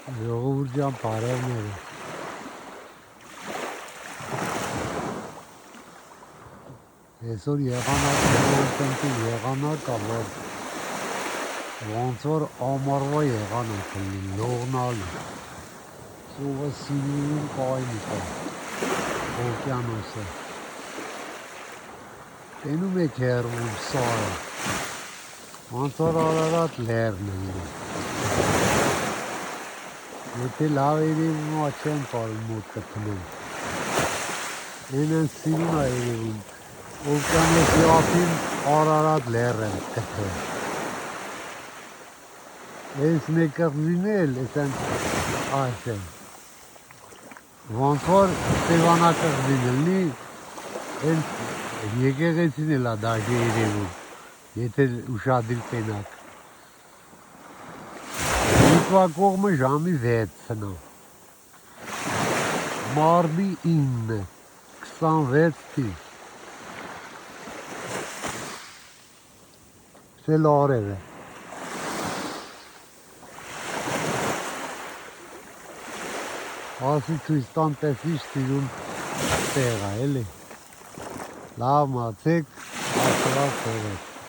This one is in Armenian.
Ժողովուրդ ջան, բարևները։ Այսօր եղանակ կա, որ ոնց որ ամառվա եղանակ լինի, լողնալու։ Սուղը Սիրիում կայնի կա, օվկիանոսը։ Տենում եք հեռվում սարը, ոնց որ Արարատ լեռն է իրեն։ Եթե լավ երևում չեն կարում մոտ կթնում։ Են սիրուն է երևում, օվկիանոսի ափին Արարատ լեռ են գտել։ Այս մեկ կղզին էլ, այս են, ոնց որ Սևանակղզին լինի, եկեղեցին էլ է դաժե երևում, եթե ուշադիր տենաք։ Լիտվա կողմը ժամի 6-ն է, մարտի 9-ը, 26 թիվ։ Սել արև է։ Ասի ցույց տան տեսիշ սիրուն տեղ է, էլի։ Լավ մացեք, ասրած տեղ է։